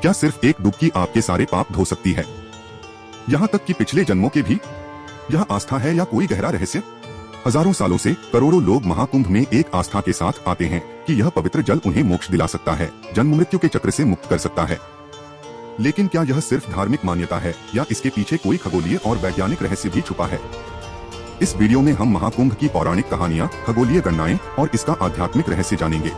क्या सिर्फ एक डुबकी आपके सारे पाप धो सकती है, यहाँ तक कि पिछले जन्मों के भी? यह आस्था है या कोई गहरा रहस्य? हजारों सालों से करोड़ों लोग महाकुंभ में एक आस्था के साथ आते हैं कि यह पवित्र जल उन्हें मोक्ष दिला सकता है, जन्म मृत्यु के चक्र से मुक्त कर सकता है। लेकिन क्या यह सिर्फ धार्मिक मान्यता है या इसके पीछे कोई खगोलीय और वैज्ञानिक रहस्य भी छुपा है? इस वीडियो में हम महाकुंभ की पौराणिक कहानियां, खगोलीय गणनाएं और इसका आध्यात्मिक रहस्य जानेंगे।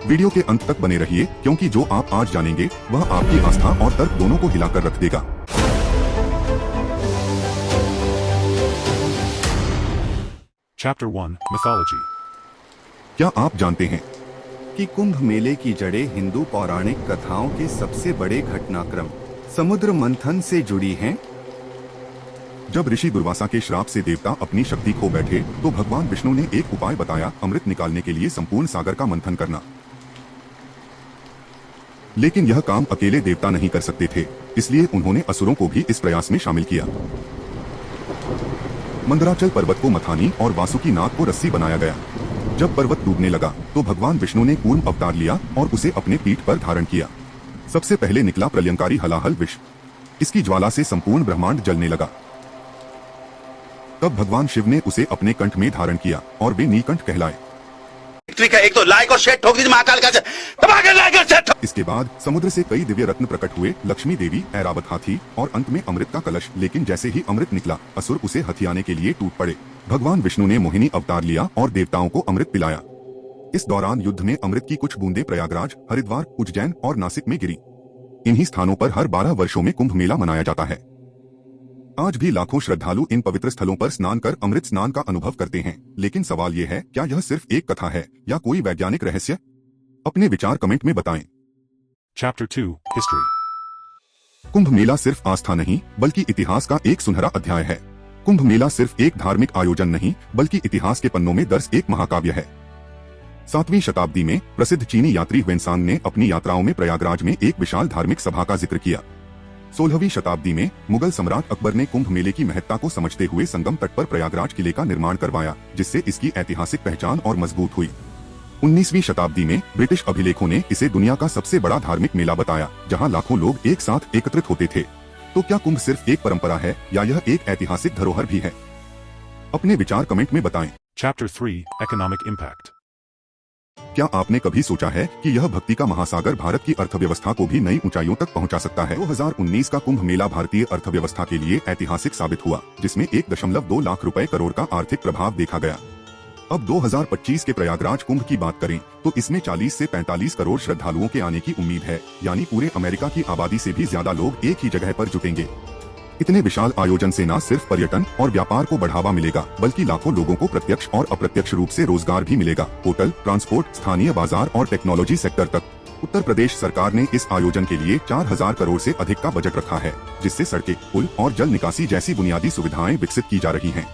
वीडियो के अंत तक बने रहिए, क्योंकि जो आप आज जानेंगे वह आपकी आस्था और तर्क दोनों को हिलाकर रख देगा। Chapter 1 Mythology। क्या आप जानते हैं कि कुंभ मेले की जड़ें हिंदू पौराणिक कथाओं के सबसे बड़े घटनाक्रम समुद्र मंथन से जुड़ी हैं? जब ऋषि दुर्वासा के श्राप से देवता अपनी शक्ति खो बैठे तो भगवान विष्णु ने एक उपाय बताया, अमृत निकालने के लिए संपूर्ण सागर का मंथन करना। लेकिन यह काम अकेले देवता नहीं कर सकते थे, इसलिए उन्होंने असुरों को भी इस प्रयास में शामिल किया। मंदराचल पर्वत को मथानी और वासुकी नाग को रस्सी बनाया गया। जब पर्वत डूबने लगा तो भगवान विष्णु ने कूर्म अवतार लिया और उसे अपने पीठ पर धारण किया। सबसे पहले निकला प्रलयंकारी हलाहल विष। इसकी ज्वाला से संपूर्ण ब्रह्मांड जलने लगा। तब भगवान शिव ने उसे अपने कंठ में धारण किया और वे नीलकंठ कहलाए। एक तो लाइक और शेयर ठोक दीजिए महाकाल का लाइक और शेयर। इसके बाद समुद्र से कई दिव्य रत्न प्रकट हुए, लक्ष्मी देवी, ऐरावत हाथी और अंत में अमृत का कलश। लेकिन जैसे ही अमृत निकला, असुर उसे हथियाने के लिए टूट पड़े। भगवान विष्णु ने मोहिनी अवतार लिया और देवताओं को अमृत पिलाया। इस दौरान युद्ध में अमृत की कुछ बूंदें प्रयागराज, हरिद्वार, उज्जैन और नासिक में गिरी। इन्हीं स्थानों पर हर 12 वर्षों में कुंभ मेला मनाया जाता है। आज भी लाखों श्रद्धालु इन पवित्र स्थलों पर स्नान कर अमृत स्नान का अनुभव करते हैं। लेकिन सवाल यह है, क्या यह सिर्फ एक कथा है या कोई वैज्ञानिक रहस्य? अपने विचार कमेंट में बताएं। Chapter 2 History। कुंभ मेला सिर्फ आस्था नहीं बल्कि इतिहास का एक सुनहरा अध्याय है। कुंभ मेला सिर्फ एक धार्मिक आयोजन नहीं बल्कि इतिहास के पन्नों में दर्ज एक महाकाव्य है। 7वीं शताब्दी में प्रसिद्ध चीनी यात्री ह्वेनसांग ने अपनी यात्राओं में प्रयागराज में एक विशाल धार्मिक सभा का जिक्र किया। 16वीं शताब्दी में मुगल सम्राट अकबर ने कुंभ मेले की महत्ता को समझते हुए संगम तट पर प्रयागराज किले का निर्माण करवाया, जिससे इसकी ऐतिहासिक पहचान और मजबूत हुई। 19वीं शताब्दी में ब्रिटिश अभिलेखों ने इसे दुनिया का सबसे बड़ा धार्मिक मेला बताया, जहां लाखों लोग एक साथ एकत्रित होते थे। तो क्या कुंभ सिर्फ एक परंपरा है या यह एक ऐतिहासिक धरोहर भी है? अपने विचार कमेंट में बताएं। Chapter 3 Economic Impact। क्या आपने कभी सोचा है कि यह भक्ति का महासागर भारत की अर्थव्यवस्था को भी नई ऊंचाइयों तक पहुंचा सकता है? 2019 का कुंभ मेला भारतीय अर्थव्यवस्था के लिए ऐतिहासिक साबित हुआ, जिसमें 1.2 लाख रुपए करोड़ का आर्थिक प्रभाव देखा गया। अब 2025 के प्रयागराज कुंभ की बात करें तो इसमें 40 से 45 करोड़ श्रद्धालुओं के आने की उम्मीद है, यानी पूरे अमेरिका की आबादी से भी ज्यादा लोग एक ही जगह पर जुटेंगे। इतने विशाल आयोजन से न सिर्फ पर्यटन और व्यापार को बढ़ावा मिलेगा, बल्कि लाखों लोगों को प्रत्यक्ष और अप्रत्यक्ष रूप से रोजगार भी मिलेगा। होटल, ट्रांसपोर्ट, स्थानीय बाजार और टेक्नोलॉजी सेक्टर तक। उत्तर प्रदेश सरकार ने इस आयोजन के लिए 4000 करोड़ से अधिक का बजट रखा है, जिससे सड़कें, पुल और जल निकासी जैसी बुनियादी सुविधाएं विकसित की जा रही हैं।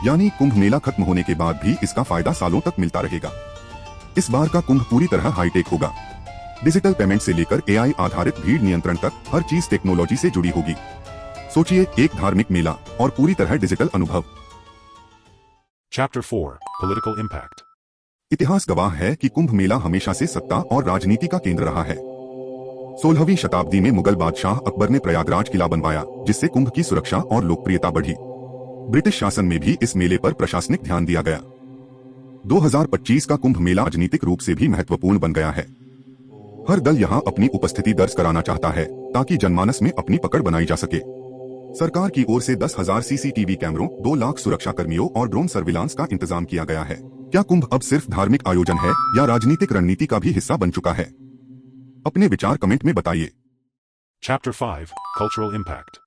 यानी कुंभ मेला खत्म होने के बाद भी इसका फायदा सालों तक मिलता रहेगा। इस बार का कुंभ पूरी तरह हाईटेक होगा। डिजिटल पेमेंट से लेकर AI आधारित भीड़ नियंत्रण तक हर चीज टेक्नोलॉजी से जुड़ी होगी। सोचिए, एक धार्मिक मेला और पूरी तरह डिजिटल अनुभव। Chapter 4 Political Impact। इतिहास गवाह है कि कुंभ मेला हमेशा से सत्ता और राजनीति का केंद्र रहा है। 16वीं शताब्दी में मुगल बादशाह अकबर ने प्रयागराज किला बनवाया, जिससे कुंभ की सुरक्षा और लोकप्रियता बढ़ी। ब्रिटिश शासन में भी इस मेले पर प्रशासनिक ध्यान दिया गया। 2025 का कुंभ मेला राजनीतिक रूप से भी महत्वपूर्ण बन गया है। हर दल यहाँ अपनी उपस्थिति दर्ज कराना चाहता है, ताकि जनमानस में अपनी पकड़ बनाई जा सके। सरकार की ओर से 10,000 CCTV कैमरों, 2 लाख सुरक्षा कर्मियों और ड्रोन सर्विलांस का इंतजाम किया गया है। क्या कुंभ अब सिर्फ धार्मिक आयोजन है या राजनीतिक रणनीति का भी हिस्सा बन चुका है? अपने विचार कमेंट में बताइए। Chapter 5 Cultural Impact।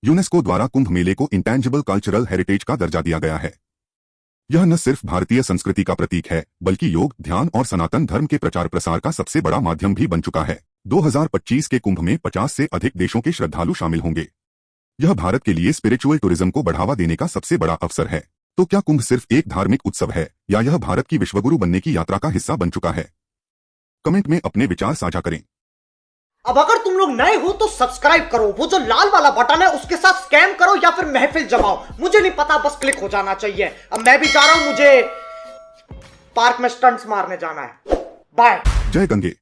यूनेस्को द्वारा कुंभ मेले को इंटेंजिबल कल्चरल हेरिटेज का दर्जा दिया गया है। यह न सिर्फ भारतीय संस्कृति का प्रतीक है, बल्कि योग, ध्यान और सनातन धर्म के प्रचार प्रसार का सबसे बड़ा माध्यम भी बन चुका है। 2025 के कुंभ में 50 से अधिक देशों के श्रद्धालु शामिल होंगे। यह भारत के लिए स्पिरिचुअल टूरिज्म को बढ़ावा देने का सबसे बड़ा अवसर है। तो क्या कुंभ सिर्फ एक धार्मिक उत्सव है या यह भारत की विश्वगुरु बनने की यात्रा का हिस्सा बन चुका है? कमेंट में अपने विचार साझा करें। अब अगर तुम लोग नए हो तो सब्सक्राइब करो, वो जो लाल वाला बटन है उसके साथ स्कैम करो या फिर महफिल जमाओ, मुझे नहीं पता, बस क्लिक हो जाना चाहिए। अब मैं भी जा रहा हूं, मुझे पार्क में स्टंट्स मारने जाना है। बाय। जय गंगे।